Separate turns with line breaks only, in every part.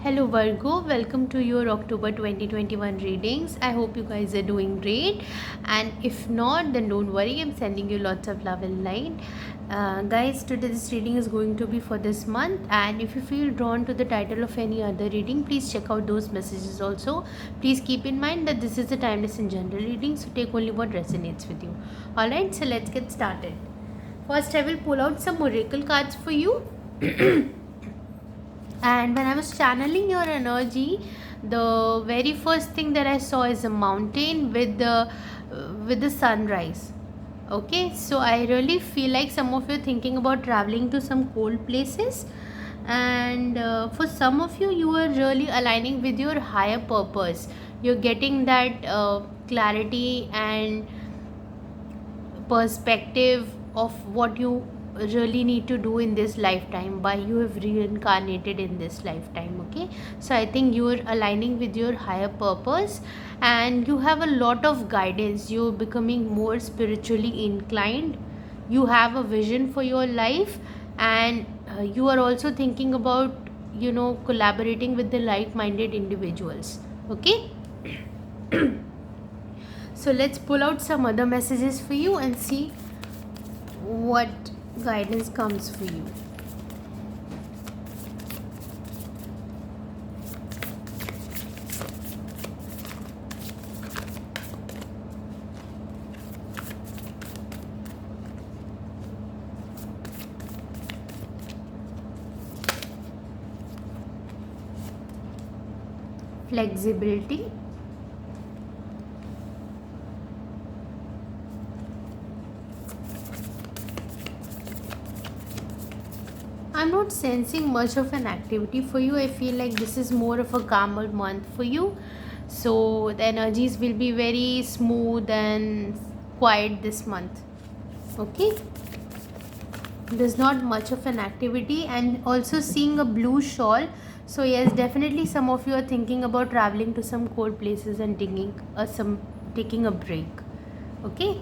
Hello Virgo, welcome to your October 2021 readings. I hope you guys are doing great, and if not, then don't worry, I'm sending you lots of love and light. Guys, today this reading is going to be for this month, and if you feel drawn to the title of any other reading, please check out those messages also. Please keep in mind that this is a timeless and general reading, so take only what resonates with you. Alright, so let's get started. First, I will pull out some oracle cards for you. And when I was channeling your energy, the very first thing that I saw is a mountain with the sunrise. Okay, so I really feel like some of you are thinking about traveling to some cold places, and for some of you, you are really aligning with your higher purpose. You're getting that clarity and perspective of what you really need to do in this lifetime, why you have reincarnated in this lifetime. Okay, so I think you are aligning with your higher purpose, and you have a lot of guidance. You're becoming more spiritually inclined. You have a vision for your life, and you are also thinking about collaborating with the like-minded individuals. Okay. So let's pull out some other messages for you and see what guidance comes for you. Flexibility. I'm not sensing much of an activity for you. I feel like this is more of a calmer month for you. So the energies will be very smooth and quiet this month. Okay. There's not much of an activity, and also seeing a blue shawl. So yes, definitely some of you are thinking about traveling to some cold places and taking a break. Okay.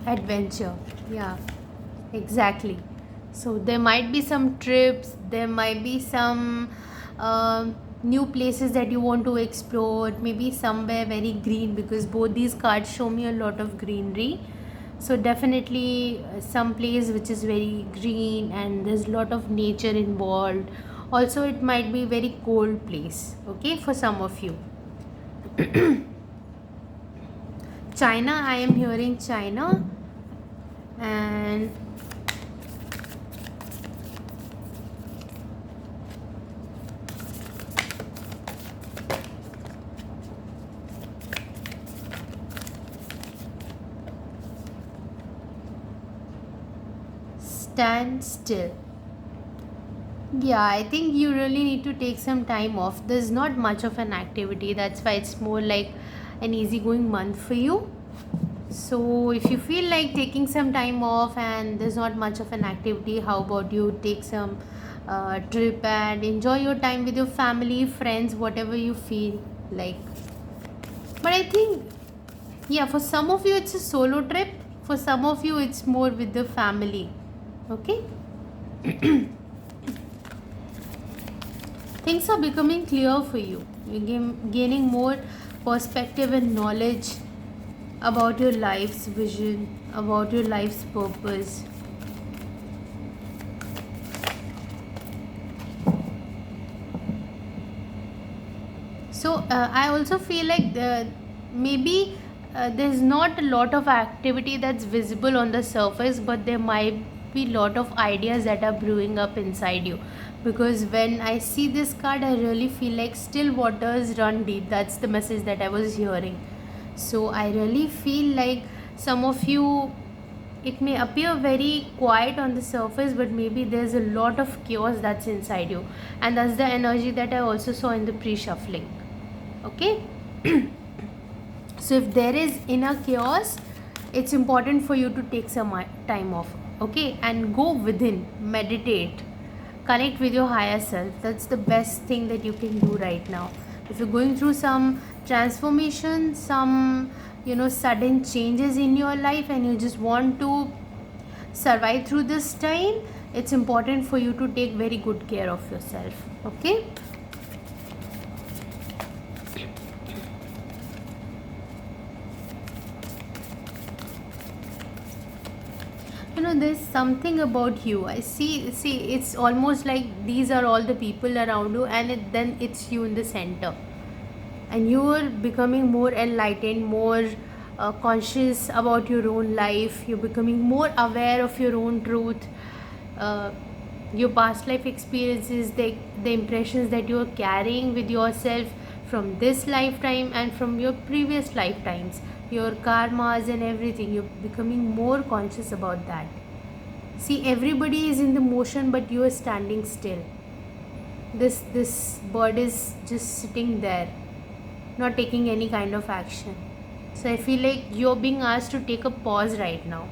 Adventure. Yeah, exactly. So there might be some trips, there might be some new places that you want to explore, maybe somewhere very green, because both these cards show me a lot of greenery. So definitely some place which is very green and there's a lot of nature involved. Also, it might be very cold place. Okay, for some of you. China, I am hearing China. And stand still. Yeah, I think you really need to take some time off. There's not much of an activity, that's why it's more like an easygoing month for you. So if you feel like taking some time off and there's not much of an activity, how about you take some trip and enjoy your time with your family, friends, whatever you feel like. But I think, yeah, for some of you it's a solo trip, for some of you it's more with the family. Okay. Things are becoming clear for you. You're gaining more perspective and knowledge about your life's vision, about your life's purpose. So I also feel like maybe there's not a lot of activity that's visible on the surface, but there might be a lot of ideas that are brewing up inside you. Because when I see this card, I really feel like still waters run deep. That's the message that I was hearing. So I really feel like some of you, it may appear very quiet on the surface, but maybe there's a lot of chaos that's inside you, and that's the energy that I also saw in the pre-shuffling. Okay. So if there is inner chaos, it's important for you to take some time off. Okay, and go within, meditate, connect with your higher self. That's the best thing that you can do right now. If you're going through some transformation, some sudden changes in your life, and you just want to survive through this time, it's important for you to take very good care of yourself. Okay. There's something about you. I see, it's almost like these are all the people around you, and then it's you in the center, and you're becoming more enlightened, more conscious about your own life. You're becoming more aware of your own truth, uh, your past life experiences, the impressions that you're carrying with yourself from this lifetime and from your previous lifetimes, your karmas and everything. You're becoming more conscious about that. See, everybody is in the motion, but you are standing still. This bird is just sitting there, not taking any kind of action. So I feel like you're being asked to take a pause right now.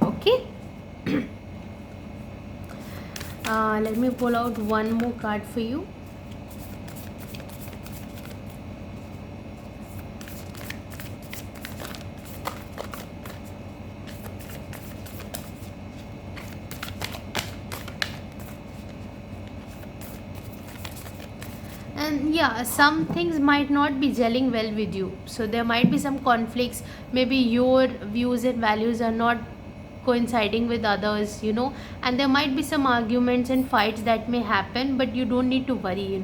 Okay. Let me pull out one more card for you. And yeah, some things might not be gelling well with you, so there might be some conflicts. Maybe your views and values are not coinciding with others, and there might be some arguments and fights that may happen, but you don't need to worry.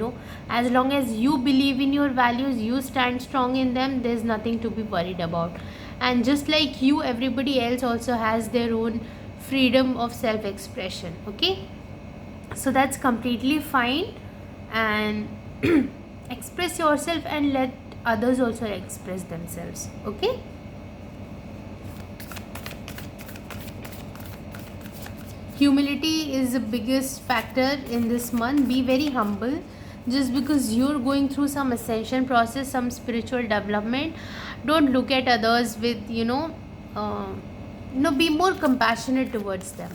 As long as you believe in your values, you stand strong in them, there's nothing to be worried about. And just like you, everybody else also has their own freedom of self expression. Okay, so that's completely fine. And express yourself and let others also express themselves. Okay. Humility is the biggest factor in this month. Be very humble. Just because you're going through some ascension process, some spiritual development, don't look at others with be more compassionate towards them.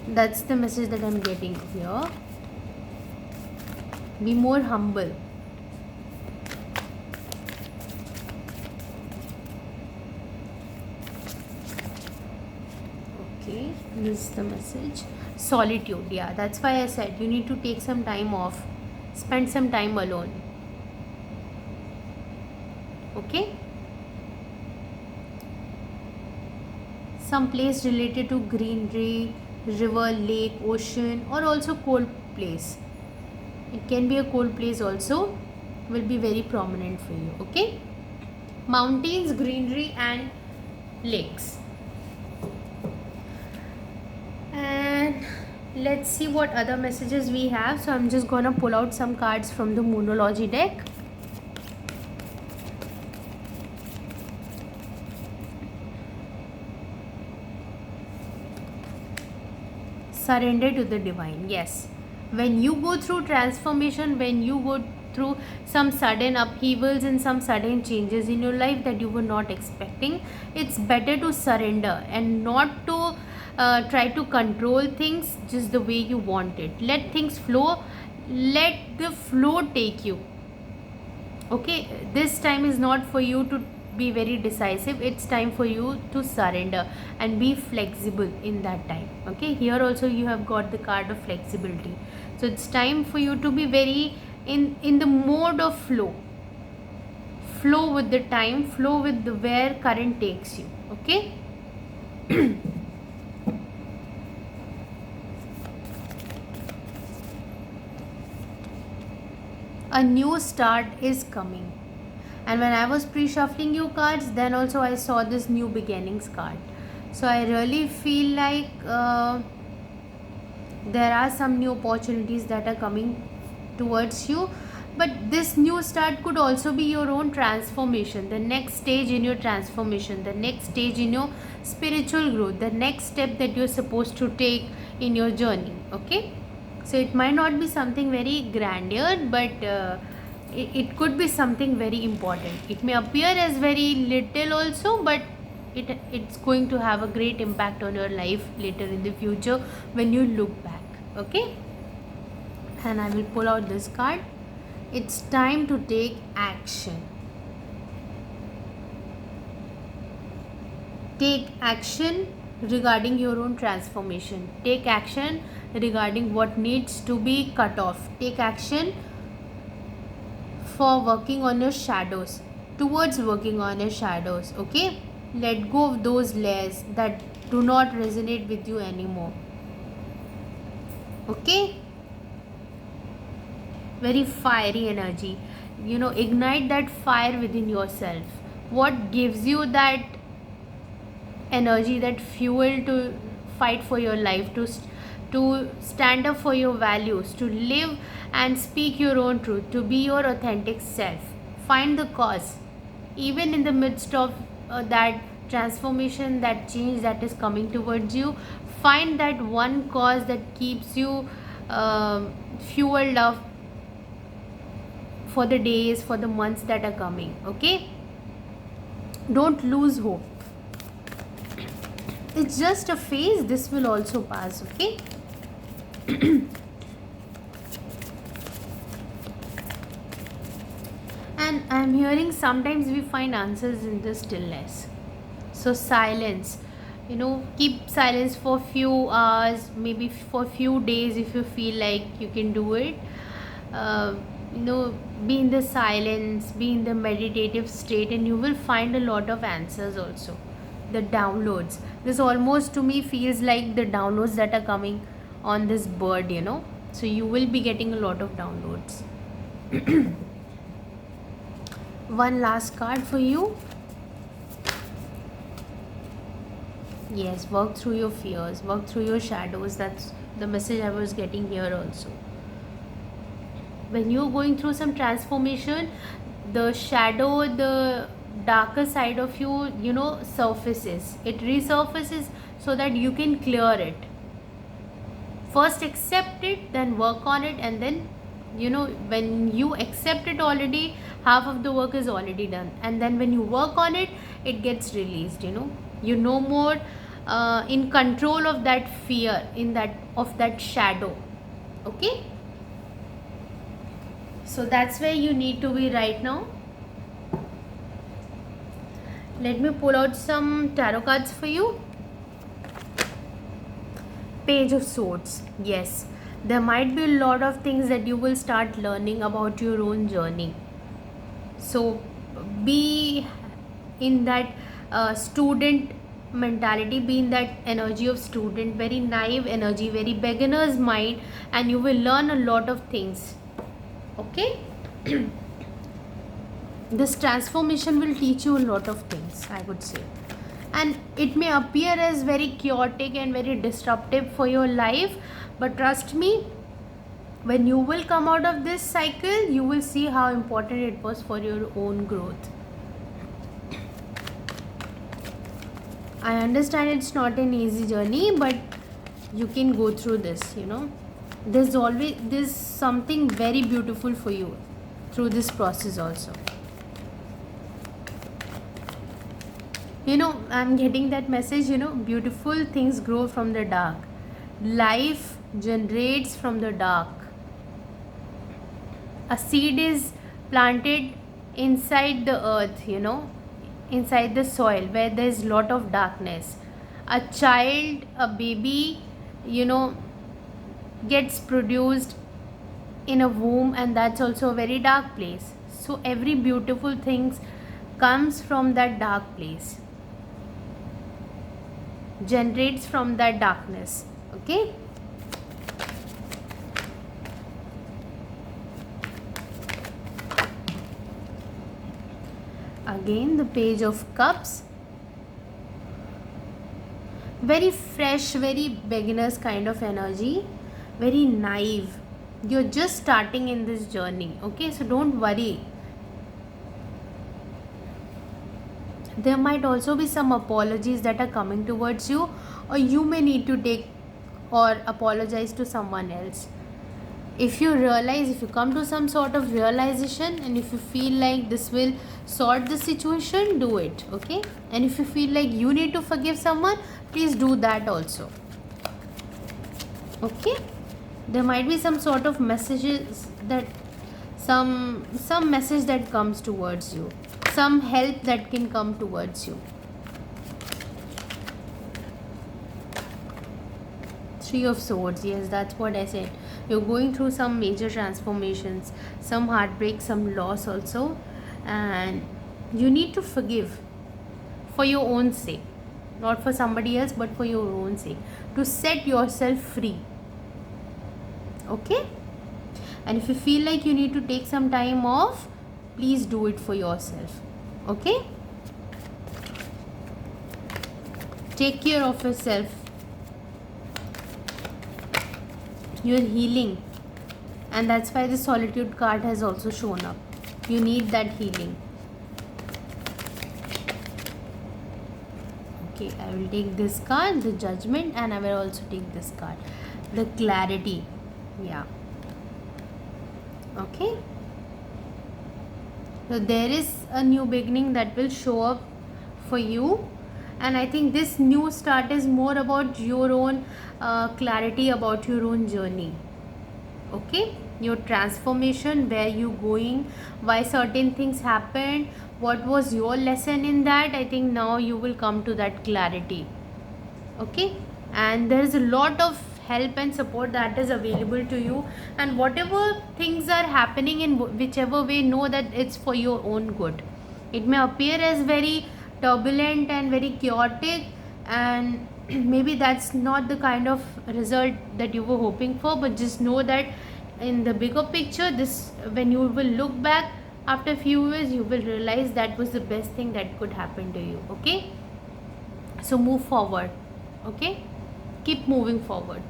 That's the message that I'm getting here. Be more humble. Okay, this is the message. Solitude. Yeah, that's why I said you need to take some time off, spend some time alone. Okay. Some place related to greenery, river, lake, ocean, or also cold place. It can be a cold place also, will be very prominent for you. Okay. Mountains, greenery and lakes. And let's see what other messages we have. So I'm just gonna pull out some cards from the Moonology deck. Surrender to the divine. Yes, when you go through transformation, when you go through some sudden upheavals and some sudden changes in your life that you were not expecting, it's better to surrender and not to try to control things just the way you want it. Let things flow, let the flow take you. Okay, this time is not for you to be very decisive. It's time for you to surrender and be flexible in that time. Okay, here also you have got the card of flexibility. So it's time for you to be very in the mode of flow with the time, flow with the where current takes you. Okay. A new start is coming. And when I was pre-shuffling you cards, then also I saw this new beginnings card. So I really feel like there are some new opportunities that are coming towards you. But this new start could also be your own transformation, the next stage in your transformation, the next stage in your spiritual growth, the next step that you're supposed to take in your journey. Okay. So it might not be something very grandeur, but it could be something very important. It may appear as very little also, but it's going to have a great impact on your life later in the future when you look back. Okay. And I will pull out this card. It's time to take action. Take action regarding your own transformation. Take action regarding what needs to be cut off. Take action for working on your shadows, towards working on your shadows. Okay, let go of those layers that do not resonate with you anymore. Okay, very fiery energy. Ignite that fire within yourself. What gives you that energy, that fuel to fight for your life, to stand up for your values, to live and speak your own truth, to be your authentic self? Find the cause, even in the midst of that transformation, that change that is coming towards you. Find that one cause that keeps you fueled up for the days, for the months that are coming. Okay, don't lose hope. It's just a phase, this will also pass. Okay, and I'm hearing sometimes we find answers in the stillness. So silence, keep silence for few hours, maybe for few days, if you feel like you can do it. uh, be in the silence, be in the meditative state, and you will find a lot of answers also. The downloads, this almost to me feels like the downloads that are coming on this bird. So you will be getting a lot of downloads. One last card for you. Yes, work through your fears, work through your shadows. That's the message I was getting here also. When you're going through some transformation, the shadow, the darker side of you, surfaces. It resurfaces so that you can clear it. First accept it, then work on it, and then, when you accept it already, half of the work is already done. And then when you work on it, it gets released. You no more in control of that fear, of that shadow. Okay, so that's where you need to be right now. Let me pull out some tarot cards for you. Page of Swords. Yes, there might be a lot of things that you will start learning about your own journey. So be in that student mentality, be in that energy of student, very naive energy, very beginner's mind, and you will learn a lot of things. Okay. This transformation will teach you a lot of things, I would say. And it may appear as very chaotic and very disruptive for your life, but trust me, when you will come out of this cycle, you will see how important it was for your own growth. I understand it's not an easy journey, but you can go through this. There's something very beautiful for you through this process also. I'm getting that message. Beautiful things grow from the dark. Life generates from the dark. A seed is planted inside the earth, inside the soil where there's lot of darkness. A child, a baby, gets produced in a womb, and that's also a very dark place. So every beautiful thing comes from that dark place, generates from that darkness. Okay, again the Page of Cups. Very fresh, very beginners kind of energy, very naive. You're just starting in this journey. Okay, so don't worry. There might also be some apologies that are coming towards you, or you may need to take or apologize to someone else. If you come to some sort of realization, and if you feel like this will sort the situation, do it. Okay, and if you feel like you need to forgive someone, please do that also. Okay, there might be some sort of messages that some message that comes towards you, some help that can come towards you. Three of Swords, yes, that's what I said. You're going through some major transformations, some heartbreak, some loss also, and you need to forgive for your own sake, not for somebody else, but for your own sake, to set yourself free. Okay? And if you feel like you need to take some time off, please do it for yourself. Okay? Take care of yourself. You're healing, and that's why the Solitude card has also shown up. You need that healing. Okay, I will take this card, the Judgment, and I will also take this card, the Clarity. Yeah. Okay. So there is a new beginning that will show up for you, and I think this new start is more about your own clarity about your own journey. Okay, your transformation, where you going, why certain things happened, what was your lesson in that. I think now you will come to that clarity. Okay, and there is a lot of help and support that is available to you, and whatever things are happening in whichever way, know that it's for your own good. It may appear as very turbulent and very chaotic, and maybe that's not the kind of result that you were hoping for, but just know that in the bigger picture, this, when you will look back after a few years, you will realize that was the best thing that could happen to you. Okay, so move forward. Okay, keep moving forward.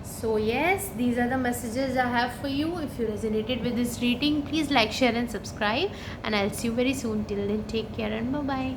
So yes, these are the messages I have for you. If you resonated with this reading, please like, share and subscribe, and I'll see you very soon. Till then, take care and bye bye.